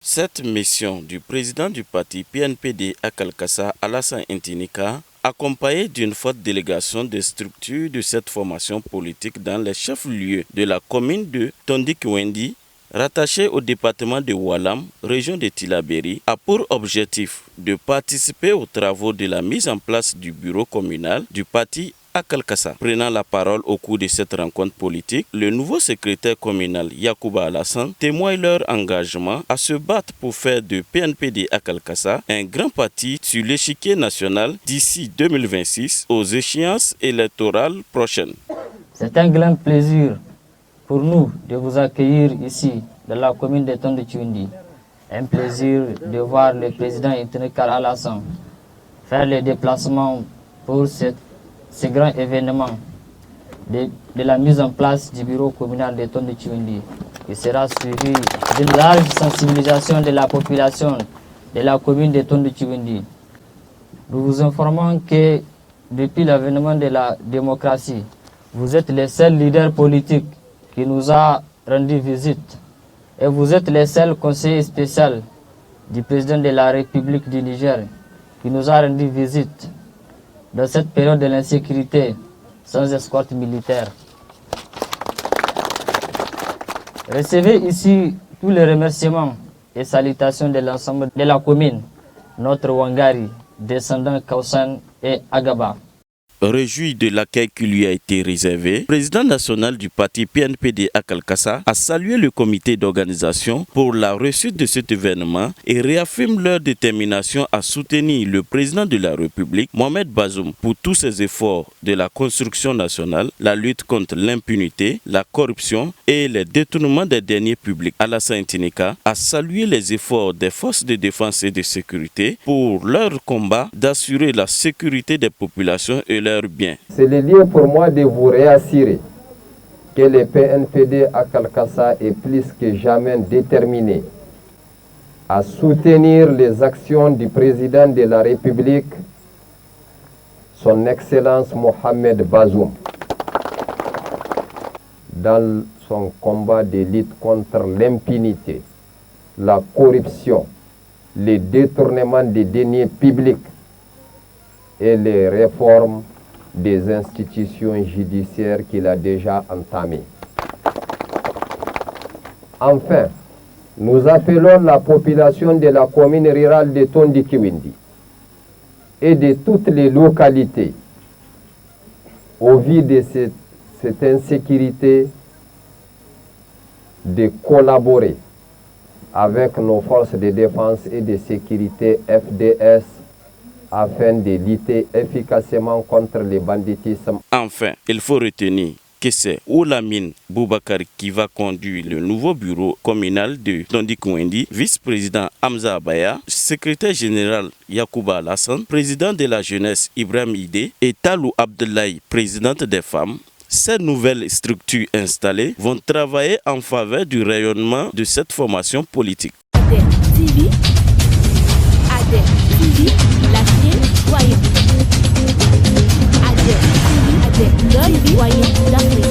Cette mission du président du parti PNPD à Kalkassa, Alassane Intinika, accompagnée d'une forte délégation des structures de cette formation politique dans les chefs-lieux de la commune de Tondikiwendi, rattachée au département de Walam, région de Tillabéri, a pour objectif de participer aux travaux de la mise en place du bureau communal du parti à Kalkassa. Prenant la parole au cours de cette rencontre politique, le nouveau secrétaire communal Yacouba Alassane témoigne leur engagement à se battre pour faire de PNPD à Kalkassa un grand parti sur l'échiquier national d'ici 2026 aux échéances électorales prochaines. C'est un grand plaisir pour nous de vous accueillir ici dans la commune de Tondikiwendi. Un plaisir de voir le président Intinika Alassane faire les déplacements pour ce grand événement de la mise en place du bureau communal de Tondikiwendi, qui sera suivi d'une large sensibilisation de la population de la commune de Tondikiwendi. Nous vous informons que depuis l'avènement de la démocratie, vous êtes les seuls leaders politiques qui nous a rendu visite et vous êtes les seuls conseillers spéciaux du président de la République du Niger qui nous a rendu visite dans cette période de l'insécurité sans escorte militaire. Recevez ici tous les remerciements et salutations de l'ensemble de la commune, notre Wangari, descendant Kausan et Agaba. Réjoui de l'accueil qui lui a été réservé, le président national du parti PNPD à Kalkassa a salué le comité d'organisation pour la réussite de cet événement et réaffirme leur détermination à soutenir le président de la République, Mohamed Bazoum, pour tous ses efforts de la construction nationale, la lutte contre l'impunité, la corruption et les détournements des deniers publics. Alassane Intinika a salué les efforts des forces de défense et de sécurité pour leur combat d'assurer la sécurité des populations et bien. C'est le lieu pour moi de vous réassurer que le PNPD à Kalkassa est plus que jamais déterminé à soutenir les actions du président de la République, son Excellence Mohamed Bazoum, dans son combat de lutte contre l'impunité, la corruption, le détournement des deniers publics et les réformes des institutions judiciaires qu'il a déjà entamées. Enfin, nous appelons la population de la commune rurale de Tondikiwendi et de toutes les localités, au vu de cette insécurité, de collaborer avec nos forces de défense et de sécurité FDS afin de lutter efficacement contre le banditisme. Enfin, il faut retenir que c'est Oulamine Boubacar qui va conduire le nouveau bureau communal de Tondikiwendi, vice-président Hamza Abaya, secrétaire général Yacouba Alassane, président de la jeunesse Ibrahim Ide et Talou Abdoulaye, présidente des femmes. Ces nouvelles structures installées vont travailler en faveur du rayonnement de cette formation politique. ADER TV, la chaîne ADER TV, l'œil d'Afrique.